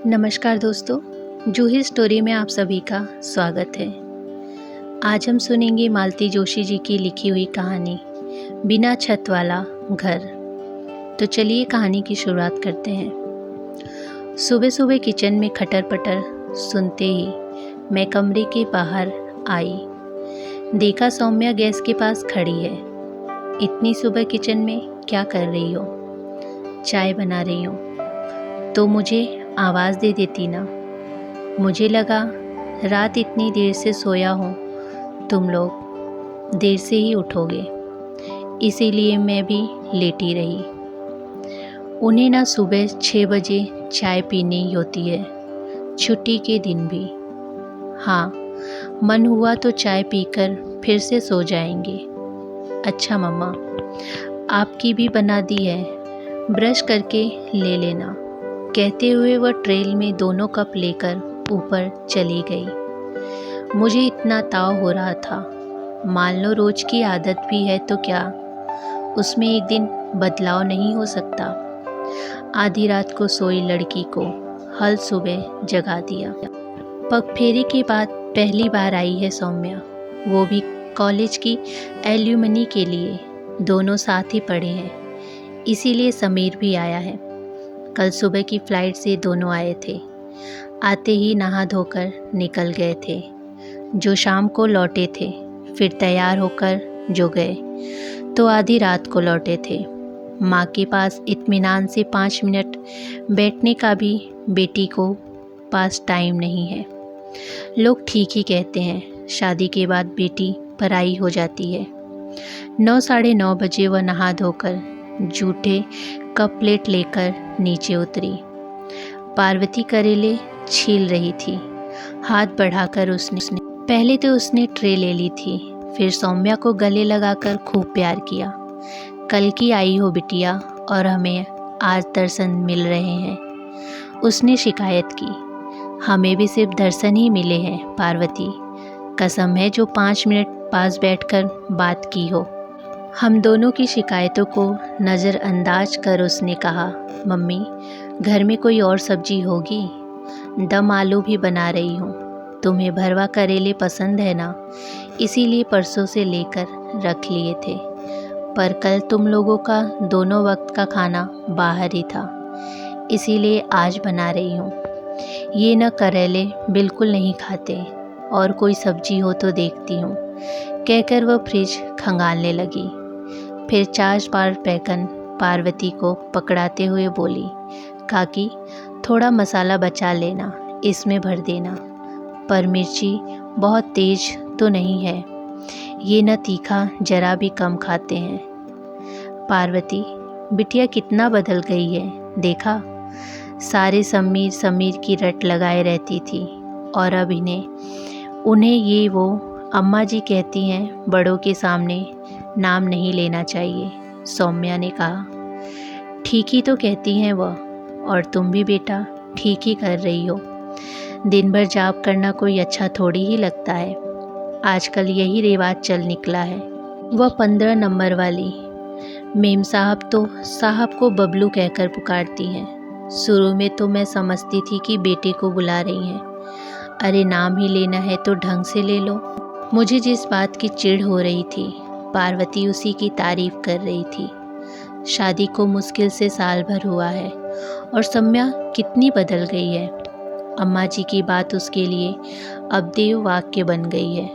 नमस्कार दोस्तों, जूही स्टोरी में आप सभी का स्वागत है। आज हम सुनेंगे मालती जोशी जी की लिखी हुई कहानी बिना छत वाला घर। तो चलिए कहानी की शुरुआत करते हैं। सुबह सुबह किचन में खटर पटर सुनते ही मैं कमरे के बाहर आई। देखा सौम्या गैस के पास खड़ी है। इतनी सुबह किचन में क्या कर रही हो? चाय बना रही हो तो मुझे आवाज़ दे देती ना। मुझे लगा रात इतनी देर से सोया हूँ, तुम लोग देर से ही उठोगे, इसीलिए मैं भी लेटी रही। उन्हें ना सुबह 6 बजे चाय पीनी होती है, छुट्टी के दिन भी। हाँ, मन हुआ तो चाय पीकर फिर से सो जाएंगे। अच्छा मम्मा, आपकी भी बना दी है, ब्रश करके ले लेना। कहते हुए वह ट्रेल में दोनों कप लेकर ऊपर चली गई। मुझे इतना ताव हो रहा था, मान लो रोज की आदत भी है तो क्या, उसमें एक दिन बदलाव नहीं हो सकता। आधी रात को सोई लड़की को हल सुबह जगा दिया। पगफेरे के बाद पहली बार आई है सौम्या, वो भी कॉलेज की एल्यूमनी के लिए। दोनों साथ ही पढ़े हैं, इसीलिए समीर भी आया है। कल सुबह की फ़्लाइट से दोनों आए थे। आते ही नहा धोकर निकल गए थे, जो शाम को लौटे थे। फिर तैयार होकर जो गए तो आधी रात को लौटे थे। माँ के पास इत्मीनान से 5 मिनट बैठने का भी बेटी को पास टाइम नहीं है। लोग ठीक ही कहते हैं, शादी के बाद बेटी पराई हो जाती है। 9 साढ़े 9 बजे वह नहा धोकर जूठे कप प्लेट लेकर नीचे उतरी। पार्वती करेले छील रही थी। हाथ बढ़ाकर उसने पहले तो उसने ट्रे ले ली थी, फिर सौम्या को गले लगाकर खूब प्यार किया। कल की आई हो बिटिया और हमें आज दर्शन मिल रहे हैं, उसने शिकायत की। हमें भी सिर्फ दर्शन ही मिले हैं पार्वती, कसम है जो 5 मिनट पास बैठकर बात की हो। हम दोनों की शिकायतों को नज़रअंदाज कर उसने कहा, मम्मी घर में कोई और सब्जी होगी? दम आलू भी बना रही हूँ। तुम्हें भरवा करेले पसंद है ना, इसीलिए परसों से लेकर रख लिए थे। पर कल तुम लोगों का दोनों वक्त का खाना बाहर ही था, इसीलिए आज बना रही हूँ। ये न करेले बिल्कुल नहीं खाते, और कोई सब्जी हो तो देखती हूँ, कहकर वह फ्रिज खंगालने लगी। फिर 4 बार पैकन पार्वती को पकड़ाते हुए बोली, काकी थोड़ा मसाला बचा लेना, इसमें भर देना, पर मिर्ची बहुत तेज तो नहीं है, ये न तीखा जरा भी कम खाते हैं। पार्वती बिटिया कितना बदल गई है, देखा? सारे समीर समीर की रट लगाए रहती थी, और अब उन्हें ये वो अम्मा जी कहती हैं, बड़ों के सामने नाम नहीं लेना चाहिए। सौम्या ने कहा। ठीक ही तो कहती हैं वह, और तुम भी बेटा ठीक ही कर रही हो। दिन भर जॉब करना कोई अच्छा थोड़ी ही लगता है, आजकल यही रिवाज चल निकला है। वह 15 नंबर वाली मेम साहब तो साहब को बबलू कहकर पुकारती हैं। शुरू में तो मैं समझती थी कि बेटे को बुला रही हैं। अरे नाम ही लेना है तो ढंग से ले लो। मुझे जिस बात की चिढ़ हो रही थी, पार्वती उसी की तारीफ कर रही थी। शादी को मुश्किल से साल भर हुआ है, और सौम्या कितनी बदल गई है। अम्मा जी की बात उसके लिए अब देव वाक्य बन गई है।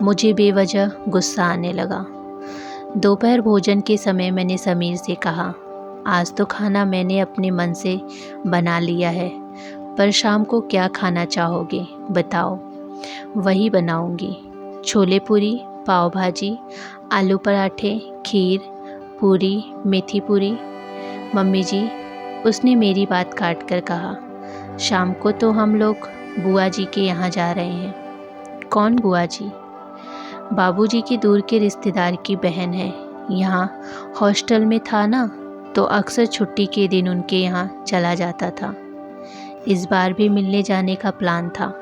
मुझे बेवजह गुस्सा आने लगा। दोपहर भोजन के समय मैंने समीर से कहा, आज तो खाना मैंने अपने मन से बना लिया है, पर शाम को क्या खाना चाहोगे बताओ, वही बनाऊंगी। छोले पूरी, पाव भाजी, आलू पराठे, खीर, पूरी, मेथी पूरी। मम्मी जी, उसने मेरी बात काट कर कहा, शाम को तो हम लोग बुआ जी के यहाँ जा रहे हैं। कौन बुआ जी? बाबूजी की दूर के रिश्तेदार की बहन है। यहाँ हॉस्टल में था ना, तो अक्सर छुट्टी के दिन उनके यहाँ चला जाता था। इस बार भी मिलने जाने का प्लान था,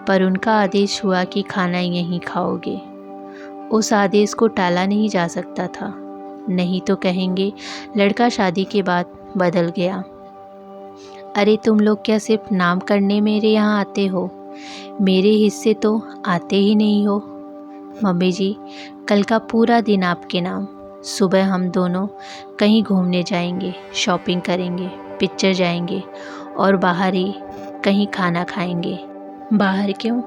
पर उनका आदेश हुआ कि खाना यहीं खाओगे। उस आदेश को टाला नहीं जा सकता था, नहीं तो कहेंगे लड़का शादी के बाद बदल गया। अरे तुम लोग क्या सिर्फ नाम करने मेरे यहाँ आते हो? मेरे हिस्से तो आते ही नहीं हो। मम्मी जी, कल का पूरा दिन आपके नाम। सुबह हम दोनों कहीं घूमने जाएंगे, शॉपिंग करेंगे, पिक्चर जाएंगे और बाहर ही कहीं खाना खाएंगे। बाहर क्यों?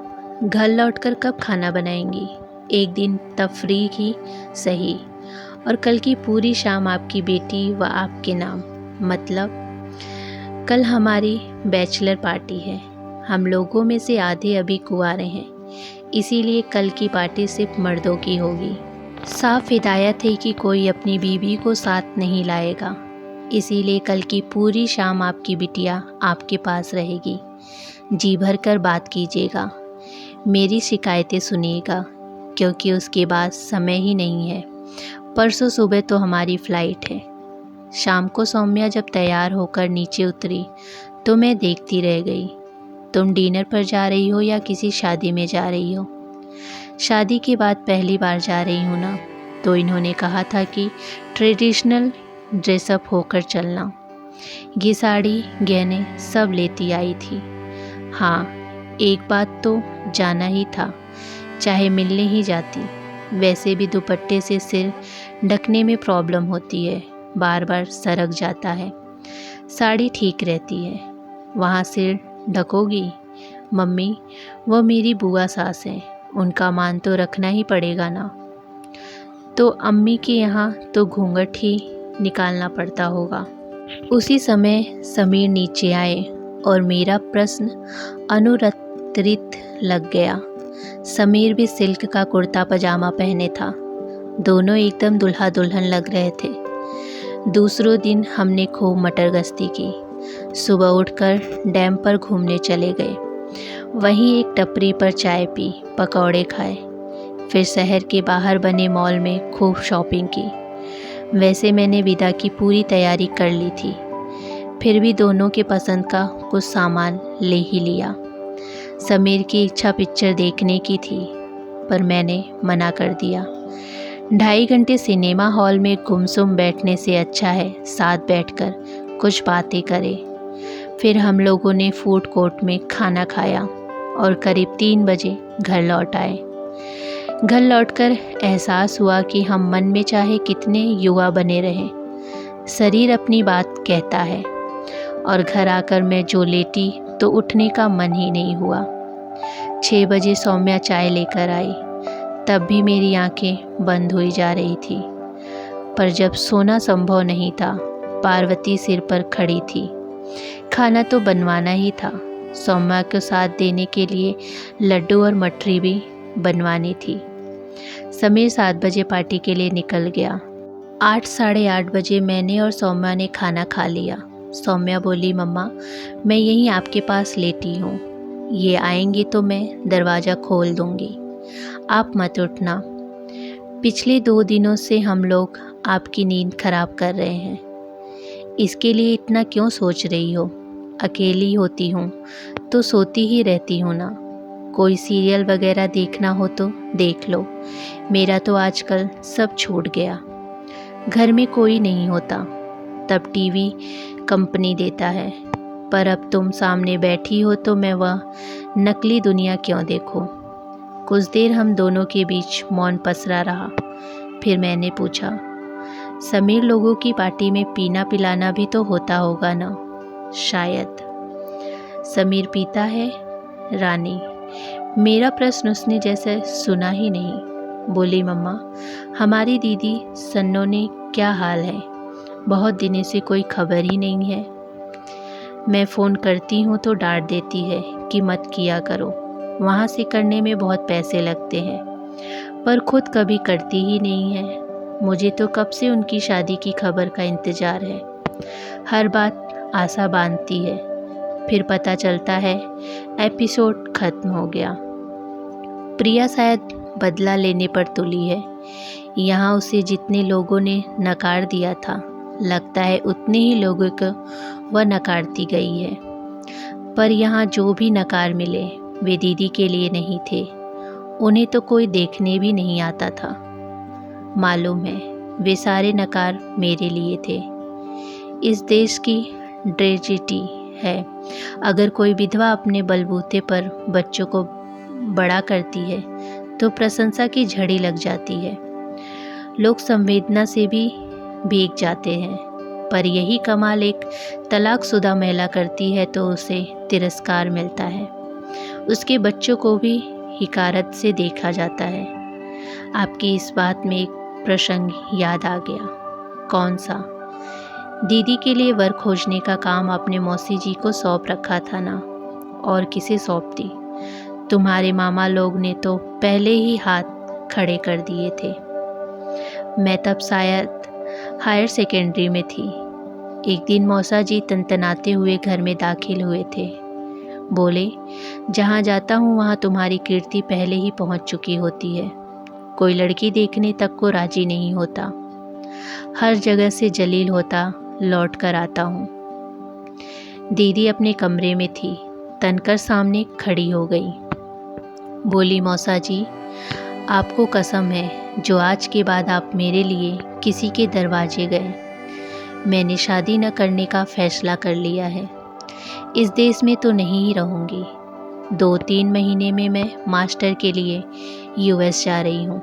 घर लौटकर कब खाना बनाएंगी? एक दिन तफरीह ही सही। और कल की पूरी शाम आपकी बेटी व आपके नाम। मतलब कल हमारी बैचलर पार्टी है। हम लोगों में से आधे अभी कुंवारे हैं, इसीलिए कल की पार्टी सिर्फ मर्दों की होगी। साफ हिदायत है कि कोई अपनी बीवी को साथ नहीं लाएगा, इसीलिए कल की पूरी शाम आपकी बिटिया आपके पास रहेगी। जी भर कर बात कीजिएगा, मेरी शिकायतें सुनिएगा, क्योंकि उसके बाद समय ही नहीं है। परसों सुबह तो हमारी फ़्लाइट है। शाम को सौम्या जब तैयार होकर नीचे उतरी तो मैं देखती रह गई। तुम डिनर पर जा रही हो या किसी शादी में जा रही हो? शादी के बाद पहली बार जा रही हूँ ना, तो इन्होंने कहा था कि ट्रेडिशनल ड्रेसअप होकर चलना। ये साड़ी गहने सब लेती आई थी। हाँ, एक बात तो जाना ही था, चाहे मिलने ही जाती। वैसे भी दुपट्टे से सिर ढकने में प्रॉब्लम होती है, बार बार सरक जाता है। साड़ी ठीक रहती है। वहाँ सिर ढकोगी? मम्मी, वो मेरी बुआ सास हैं, उनका मान तो रखना ही पड़ेगा ना। तो अम्मी के यहाँ तो घूंघट ही निकालना पड़ता होगा। उसी समय समीर नीचे आए और मेरा प्रश्न अनुत्तरित लग गया। समीर भी सिल्क का कुर्ता पजामा पहने था। दोनों एकदम दुल्हा दुल्हन लग रहे थे। दूसरों दिन हमने खूब मटर गश्ती की। सुबह उठकर डैम पर घूमने चले गए। वहीं एक टपरी पर चाय पी, पकौड़े खाए। फिर शहर के बाहर बने मॉल में खूब शॉपिंग की। वैसे मैंने विदा की पूरी तैयारी कर ली थी, फिर भी दोनों के पसंद का कुछ सामान ले ही लिया। समीर की इच्छा पिक्चर देखने की थी, पर मैंने मना कर दिया। 2.5 घंटे सिनेमा हॉल में गुमसुम बैठने से अच्छा है साथ बैठकर कुछ बातें करें। फिर हम लोगों ने फूड कोर्ट में खाना खाया और करीब 3 बजे घर लौट आए। घर लौटकर एहसास हुआ कि हम मन में चाहे कितने युवा बने रहें, शरीर अपनी बात कहता है। और घर आकर मैं जो लेटी तो उठने का मन ही नहीं हुआ। 6 बजे सौम्या चाय लेकर आई, तब भी मेरी आंखें बंद हुई जा रही थी। पर जब सोना संभव नहीं था, पार्वती सिर पर खड़ी थी। खाना तो बनवाना ही था। सौम्या को साथ देने के लिए लड्डू और मठरी भी बनवानी थी। समीर 7 बजे पार्टी के लिए निकल गया। 8 साढ़े 8 बजे मैंने और सौम्या ने खाना खा लिया। सौम्या बोली, मम्मा मैं यहीं आपके पास लेटी हूँ, ये आएंगे तो मैं दरवाज़ा खोल दूँगी, आप मत उठना। पिछले 2 दिनों से हम लोग आपकी नींद खराब कर रहे हैं, इसके लिए इतना क्यों सोच रही हो? अकेली होती हूँ तो सोती ही रहती हूँ ना। कोई सीरियल वगैरह देखना हो तो देख लो, मेरा तो आजकल सब छूट गया। घर में कोई नहीं होता तब टीवी कंपनी देता है, पर अब तुम सामने बैठी हो तो मैं वह नकली दुनिया क्यों देखूं? कुछ देर हम दोनों के बीच मौन पसरा रहा। फिर मैंने पूछा, समीर लोगों की पार्टी में पीना पिलाना भी तो होता होगा ना? शायद। समीर पीता है? रानी, मेरा प्रश्न उसने जैसे सुना ही नहीं। बोली, मम्मा हमारी दीदी सन्नो ने क्या हाल है? बहुत दिनों से कोई खबर ही नहीं है। मैं फ़ोन करती हूँ तो डांट देती है कि मत किया करो, वहाँ से करने में बहुत पैसे लगते हैं, पर खुद कभी करती ही नहीं है। मुझे तो कब से उनकी शादी की खबर का इंतज़ार है। हर बात आशा बांधती है, फिर पता चलता है एपिसोड ख़त्म हो गया। प्रिया शायद बदला लेने पर तुली है। यहाँ उसे जितने लोगों ने नकार दिया था, लगता है उतने ही लोगों को वह नकारती गई है। पर यहाँ जो भी नकार मिले वे दीदी के लिए नहीं थे, उन्हें तो कोई देखने भी नहीं आता था। मालूम है वे सारे नकार मेरे लिए थे। इस देश की ट्रेजेडी है। अगर कोई विधवा अपने बलबूते पर बच्चों को बड़ा करती है तो प्रशंसा की झड़ी लग जाती है। लोग संवेदना से भी भीग जाते हैं। पर यही कमाल एक तलाकशुदा महिला करती है तो उसे तिरस्कार मिलता है। उसके बच्चों को भी हिकारत से देखा जाता है। आपकी इस बात में एक प्रसंग याद आ गया। कौन सा? दीदी के लिए वर खोजने का काम आपने मौसी जी को सौंप रखा था ना? और किसे सौंपती? तुम्हारे मामा लोग ने तो पहले ही हाथ खड़े कर दिए थे। मैं तब शायद हायर सेकेंडरी में थी। एक दिन मौसा जी तनतनाते हुए घर में दाखिल हुए थे। बोले, जहाँ जाता हूँ वहाँ तुम्हारी कीर्ति पहले ही पहुँच चुकी होती है। कोई लड़की देखने तक को राजी नहीं होता। हर जगह से जलील होता लौट कर आता हूँ। दीदी अपने कमरे में थी, तनकर सामने खड़ी हो गई। बोली, मौसा जी, आपको कसम है जो आज के बाद आप मेरे लिए किसी के दरवाजे गए। मैंने शादी न करने का फैसला कर लिया है। इस देश में तो नहीं ही रहूँगी। 2-3 महीने में मैं मास्टर के लिए यूएस जा रही हूँ।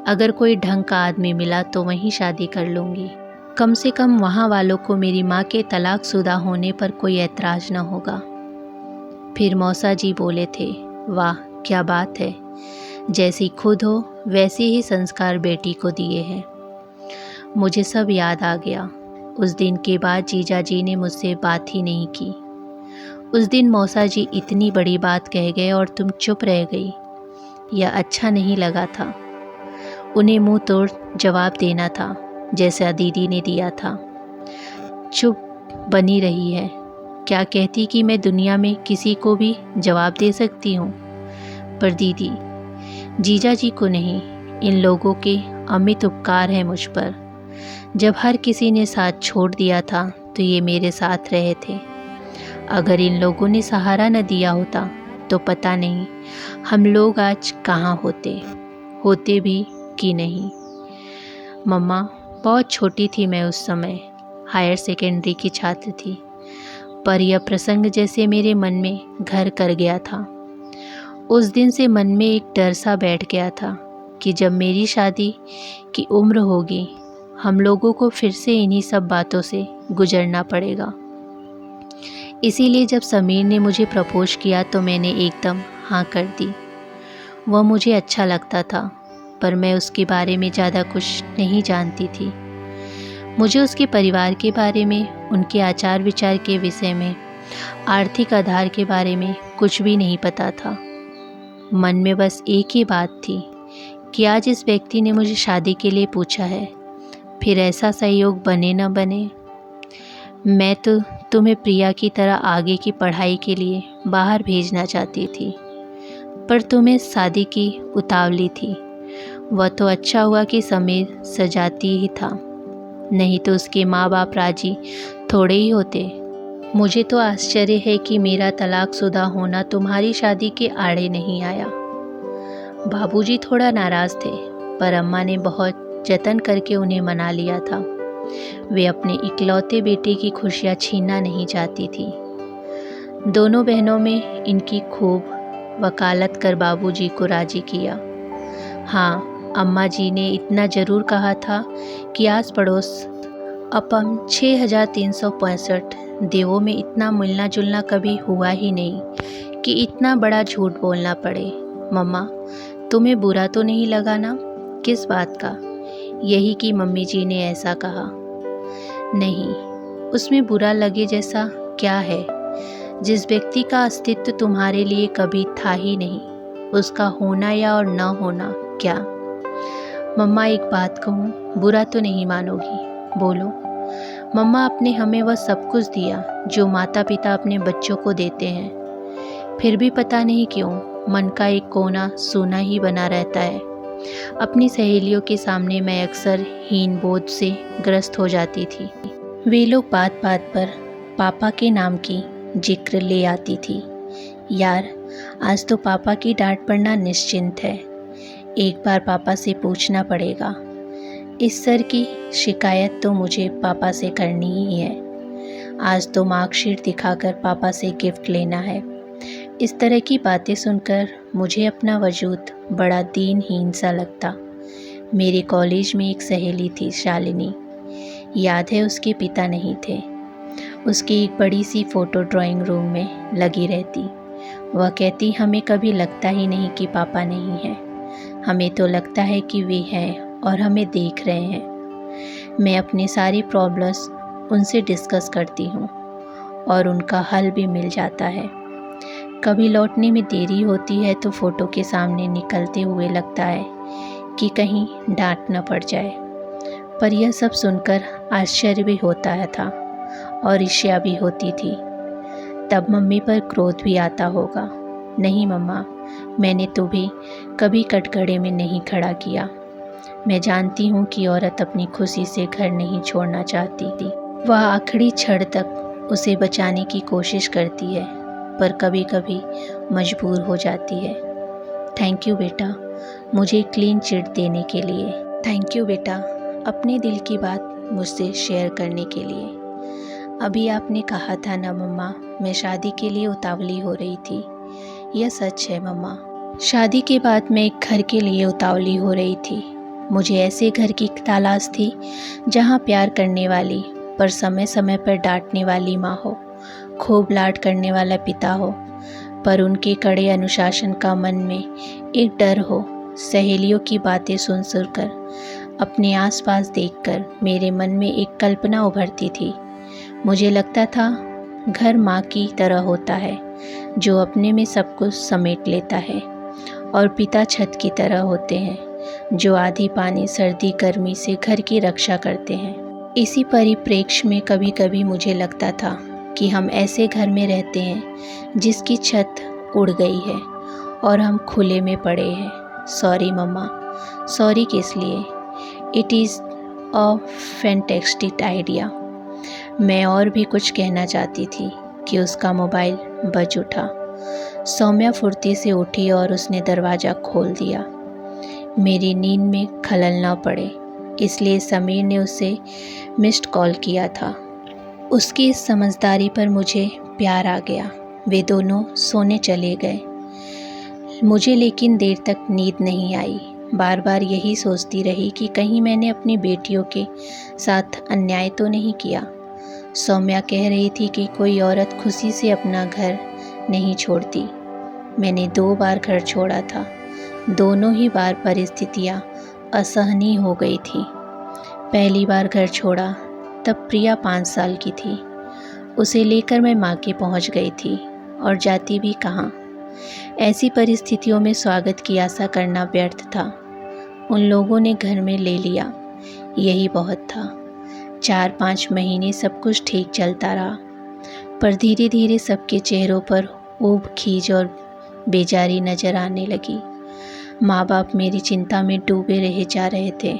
अगर कोई ढंग का आदमी मिला तो वहीं शादी कर लूँगी। कम से कम वहाँ वालों को मेरी माँ के तलाकशुदा होने पर कोई ऐतराज़ न होगा। फिर मौसा जी बोले थे, वाह क्या बात है, जैसी खुद हो वैसे ही संस्कार बेटी को दिए हैं। मुझे सब याद आ गया। उस दिन के बाद जीजा जी ने मुझसे बात ही नहीं की। उस दिन मौसा जी इतनी बड़ी बात कह गए और तुम चुप रह गई। यह अच्छा नहीं लगा था। उन्हें मुंह तोड़ जवाब देना था जैसा दीदी ने दिया था। चुप बनी रही है। क्या कहती कि मैं दुनिया में किसी को भी जवाब दे सकती हूँ? पर दीदी, जीजा जी को नहीं, इन लोगों के अमित उपकार हैं मुझ पर। जब हर किसी ने साथ छोड़ दिया था तो ये मेरे साथ रहे थे। अगर इन लोगों ने सहारा न दिया होता तो पता नहीं हम लोग आज कहाँ होते भी कि नहीं। मम्मा, बहुत छोटी थी मैं उस समय, हायर सेकेंडरी की छात्र थी। पर यह प्रसंग जैसे मेरे मन में घर कर गया था। उस दिन से मन में एक डर सा बैठ गया था कि जब मेरी शादी की उम्र होगी हम लोगों को फिर से इन्हीं सब बातों से गुजरना पड़ेगा। इसीलिए जब समीर ने मुझे प्रपोज किया तो मैंने एकदम हाँ कर दी। वह मुझे अच्छा लगता था, पर मैं उसके बारे में ज़्यादा कुछ नहीं जानती थी। मुझे उसके परिवार के बारे में, उनके आचार विचार के विषय में, आर्थिक आधार के बारे में कुछ भी नहीं पता था। मन में बस एक ही बात थी कि आज इस व्यक्ति ने मुझे शादी के लिए पूछा है, फिर ऐसा सहयोग बने न बने। मैं तो तुम्हें प्रिया की तरह आगे की पढ़ाई के लिए बाहर भेजना चाहती थी, पर तुम्हें शादी की उतावली थी। वह तो अच्छा हुआ कि समीर सजाती ही था, नहीं तो उसके माँ बाप राजी थोड़े ही होते। मुझे तो आश्चर्य है कि मेरा तलाकशुदा होना तुम्हारी शादी के आड़े नहीं आया। बाबूजी थोड़ा नाराज़ थे, पर अम्मा ने बहुत जतन करके उन्हें मना लिया था। वे अपने इकलौते बेटे की खुशियाँ छीनना नहीं चाहती थी। दोनों बहनों में इनकी खूब वकालत कर बाबूजी को राजी किया। हाँ, अम्मा जी ने इतना ज़रूर कहा था कि आस पड़ोस अपन 6365 देवों में इतना मिलना जुलना कभी हुआ ही नहीं कि इतना बड़ा झूठ बोलना पड़े। मम्मा, तुम्हें बुरा तो नहीं लगा ना? किस बात का? यही कि मम्मी जी ने ऐसा कहा। नहीं, उसमें बुरा लगे जैसा क्या है? जिस व्यक्ति का अस्तित्व तुम्हारे लिए कभी था ही नहीं, उसका होना या और न होना क्या? मम्मा, एक बात कहूँ, बुरा तो नहीं मानोगी? बोलो। मम्मा, आपने हमें वह सब कुछ दिया जो माता पिता अपने बच्चों को देते हैं, फिर भी पता नहीं क्यों मन का एक कोना सूना ही बना रहता है। अपनी सहेलियों के सामने मैं अक्सर हीन बोध से ग्रस्त हो जाती थी। वे लोग बात बात पर पापा के नाम की जिक्र ले आती थी। यार, आज तो पापा की डांट पड़ना निश्चिंत है। एक बार पापा से पूछना पड़ेगा। इस सर की शिकायत तो मुझे पापा से करनी ही है। आज तो मार्कशीट दिखाकर पापा से गिफ्ट लेना है। इस तरह की बातें सुनकर मुझे अपना वजूद बड़ा दीनहीन सा लगता। मेरे कॉलेज में एक सहेली थी, शालिनी। याद है, उसके पिता नहीं थे। उसकी एक बड़ी सी फ़ोटो ड्राइंग रूम में लगी रहती। वह कहती, हमें कभी लगता ही नहीं कि पापा नहीं हैं। हमें तो लगता है कि वे हैं और हमें देख रहे हैं। मैं अपनी सारी प्रॉब्लम्स उनसे डिस्कस करती हूँ और उनका हल भी मिल जाता है। कभी लौटने में देरी होती है तो फ़ोटो के सामने निकलते हुए लगता है कि कहीं डांट न पड़ जाए। पर यह सब सुनकर आश्चर्य भी होता है था और ईर्ष्या भी होती थी। तब मम्मी पर क्रोध भी आता होगा। नहीं मम्मा, मैंने तुम्हें कभी कटघरे में नहीं खड़ा किया। मैं जानती हूँ कि औरत अपनी खुशी से घर नहीं छोड़ना चाहती थी। वह आखिरी क्षण तक उसे बचाने की कोशिश करती है, पर कभी कभी मजबूर हो जाती है। थैंक यू बेटा, मुझे क्लीन चिट देने के लिए। थैंक यू बेटा, अपने दिल की बात मुझसे शेयर करने के लिए। अभी आपने कहा था ना मम्मा, मैं शादी के लिए उतावली हो रही थी। यह सच है मम्मा। शादी के बाद मैं एक घर के लिए उतावली हो रही थी। मुझे ऐसे घर की तलाश थी जहाँ प्यार करने वाली पर समय समय पर डांटने वाली माँ हो, खूब लाड करने वाला पिता हो, पर उनके कड़े अनुशासन का मन में एक डर हो। सहेलियों की बातें सुन कर, अपने आसपास देखकर मेरे मन में एक कल्पना उभरती थी। मुझे लगता था घर माँ की तरह होता है जो अपने में सब कुछ समेट लेता है, और पिता छत की तरह होते हैं जो आधी पानी सर्दी गर्मी से घर की रक्षा करते हैं। इसी परिप्रेक्ष्य में कभी कभी मुझे लगता था कि हम ऐसे घर में रहते हैं जिसकी छत उड़ गई है और हम खुले में पड़े हैं। सॉरी मम्मा। सॉरी किस लिए? It is a fantastic idea. मैं और भी कुछ कहना चाहती थी कि उसका मोबाइल बज उठा। सौम्या फुर्ती से उठी और उसने दरवाज़ा खोल दिया। मेरी नींद में खलल न पड़े इसलिए समीर ने उसे मिस्ड कॉल किया था। उसकी इस समझदारी पर मुझे प्यार आ गया। वे दोनों सोने चले गए। मुझे लेकिन देर तक नींद नहीं आई। बार बार यही सोचती रही कि कहीं मैंने अपनी बेटियों के साथ अन्याय तो नहीं किया। सौम्या कह रही थी कि कोई औरत खुशी से अपना घर नहीं छोड़ती। मैंने 2 बार घर छोड़ा था। दोनों ही बार परिस्थितियाँ असहनीय हो गई थी। पहली बार घर छोड़ा तब प्रिया 5 साल की थी। उसे लेकर मैं माँ के पहुँच गई थी और जाती भी कहाँ। ऐसी परिस्थितियों में स्वागत की आशा करना व्यर्थ था। उन लोगों ने घर में ले लिया, यही बहुत था। 4-5 महीने सब कुछ ठीक चलता रहा, पर धीरे धीरे सबके चेहरों पर ऊब खींच और बेजारी नजर आने लगी। माँ बाप मेरी चिंता में डूबे रहे जा रहे थे।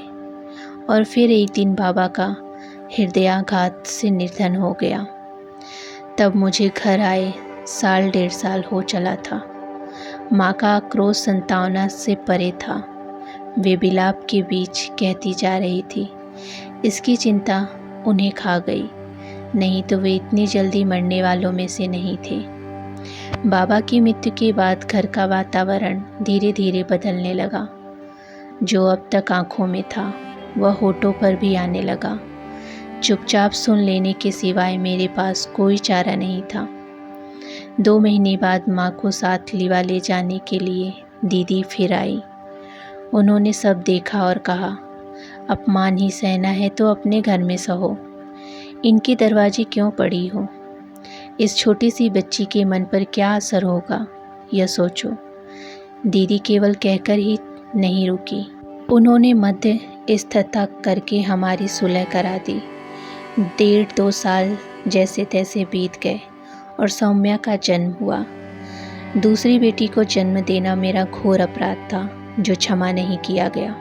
और फिर एक दिन बाबा का हृदयाघात से निधन हो गया। तब मुझे घर आए 1.5 साल हो चला था। माँ का आक्रोश संतावना से परे था। वे विलाप के बीच कहती जा रही थी, इसकी चिंता उन्हें खा गई, नहीं तो वे इतनी जल्दी मरने वालों में से नहीं थे। बाबा की मृत्यु के बाद घर का वातावरण धीरे धीरे बदलने लगा। जो अब तक आंखों में था वह होठों पर भी आने लगा। चुपचाप सुन लेने के सिवाय मेरे पास कोई चारा नहीं था। 2 महीने बाद माँ को साथ लिवा ले जाने के लिए दीदी फिर आई। उन्होंने सब देखा और कहा, अपमान ही सहना है तो अपने घर में सहो, इनके दरवाजे क्यों पड़ी हो? इस छोटी सी बच्ची के मन पर क्या असर होगा, यह सोचो। दीदी केवल कहकर ही नहीं रुकी, उन्होंने मध्यस्थता करके हमारी सुलह करा दी। 1.5-2 साल जैसे तैसे बीत गए और सौम्या का जन्म हुआ। दूसरी बेटी को जन्म देना मेरा घोर अपराध था जो क्षमा नहीं किया गया।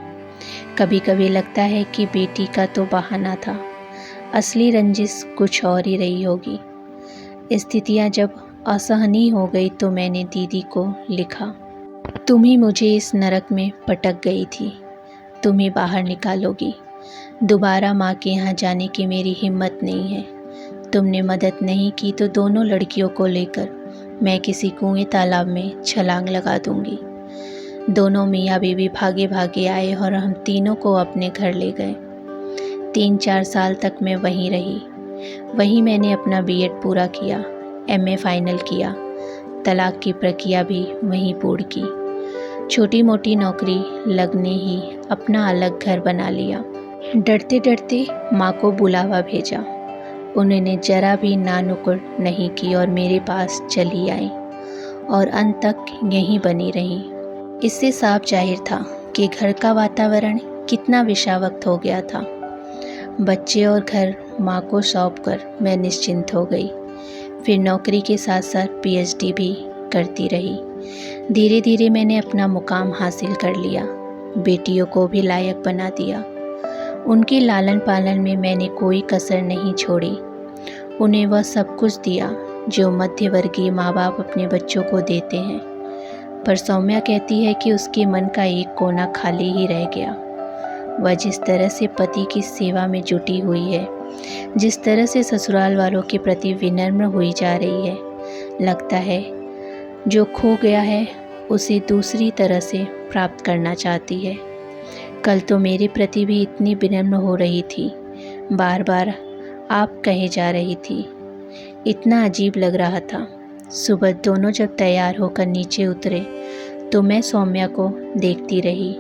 कभी कभी लगता है कि बेटी का तो बहाना था, असली रंजिश कुछ और ही रही होगी। स्थितियाँ जब असहनीय हो गई तो मैंने दीदी को लिखा, तुम ही मुझे इस नरक में पटक गई थी, तुम ही बाहर निकालोगी। दोबारा माँ के यहाँ जाने की मेरी हिम्मत नहीं है। तुमने मदद नहीं की तो दोनों लड़कियों को लेकर मैं किसी कुएं तालाब में छलांग लगा दूंगी। दोनों मियाँ बीवी भागे भागे आए और हम तीनों को अपने घर ले गए। 3-4 साल तक मैं वहीं रही। वहीं मैंने अपना बीएड पूरा किया, एमए फाइनल किया, तलाक की प्रक्रिया भी वहीं पूर्ण की। छोटी मोटी नौकरी लगने ही अपना अलग घर बना लिया। डरते डरते माँ को बुलावा भेजा। उन्होंने जरा भी नानुकुर नहीं की और मेरे पास चली आई और अंत तक यहीं बनी रही। इससे साफ जाहिर था कि घर का वातावरण कितना विषावक्त हो गया था। बच्चे और घर माँ को सौंपकर मैं निश्चिंत हो गई। फिर नौकरी के साथ साथ पीएचडी भी करती रही। धीरे धीरे मैंने अपना मुकाम हासिल कर लिया, बेटियों को भी लायक बना दिया। उनके लालन पालन में मैंने कोई कसर नहीं छोड़ी। उन्हें वह सब कुछ दिया जो मध्यवर्गीय माँ बाप अपने बच्चों को देते हैं। पर सौम्या कहती है कि उसके मन का एक कोना खाली ही रह गया। वह जिस तरह से पति की सेवा में जुटी हुई है, जिस तरह से ससुराल वालों के प्रति विनम्र हुई जा रही है, लगता है जो खो गया है उसे दूसरी तरह से प्राप्त करना चाहती है। कल तो मेरे प्रति भी इतनी विनम्र हो रही थी, बार बार आप कहे जा रही थी। इतना अजीब लग रहा था। सुबह दोनों जब तैयार होकर नीचे उतरे तो मैं सौम्या को देखती रही।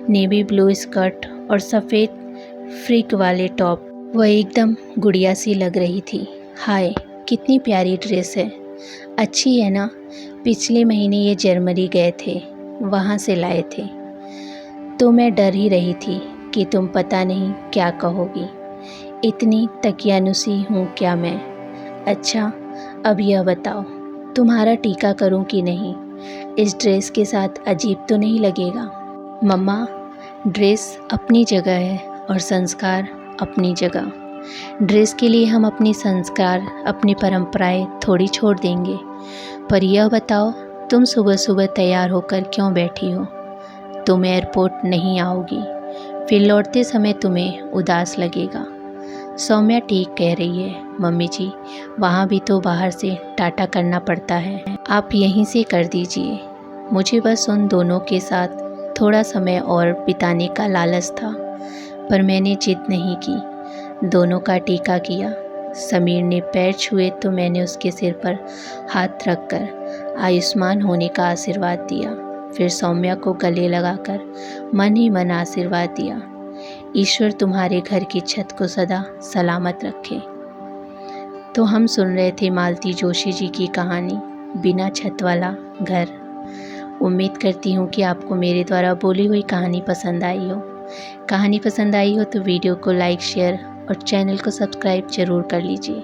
नेवी ब्लू स्कर्ट और सफ़ेद फ्रिक वाले टॉप, वह एकदम गुड़िया सी लग रही थी। हाय कितनी प्यारी ड्रेस है, अच्छी है ना? पिछले महीने ये जर्मनी गए थे, वहाँ से लाए थे। तो मैं डर ही रही थी कि तुम पता नहीं क्या कहोगी। इतनी तकियानुसी हूँ क्या मैं? अच्छा अब यह बताओ, तुम्हारा टीका करूँ कि नहीं? इस ड्रेस के साथ अजीब तो नहीं लगेगा? मम्मा, ड्रेस अपनी जगह है और संस्कार अपनी जगह। ड्रेस के लिए हम अपनी संस्कार, अपनी परंपराएं थोड़ी छोड़ देंगे। पर यह बताओ, तुम सुबह सुबह तैयार होकर क्यों बैठी हो? तुम एयरपोर्ट नहीं आओगी, फिर लौटते समय तुम्हें उदास लगेगा। सौम्या ठीक कह रही है मम्मी जी, वहाँ भी तो बाहर से टाटा करना पड़ता है। आप यहीं से कर दीजिए। मुझे बस उन दोनों के साथ थोड़ा समय और बिताने का लालच था, पर मैंने जिद नहीं की। दोनों का टीका किया। समीर ने पैर छुए तो मैंने उसके सिर पर हाथ रखकर आयुष्मान होने का आशीर्वाद दिया। फिर सौम्या को गले लगाकर मन ही मन आशीर्वाद दिया। ईश्वर तुम्हारे घर की छत को सदा सलामत रखे। तो हम सुन रहे थे मालती जोशी जी की कहानी बिना छत वाला घर। उम्मीद करती हूँ कि आपको मेरे द्वारा बोली हुई कहानी पसंद आई हो। कहानी पसंद आई हो तो वीडियो को लाइक, शेयर और चैनल को सब्सक्राइब ज़रूर कर लीजिए।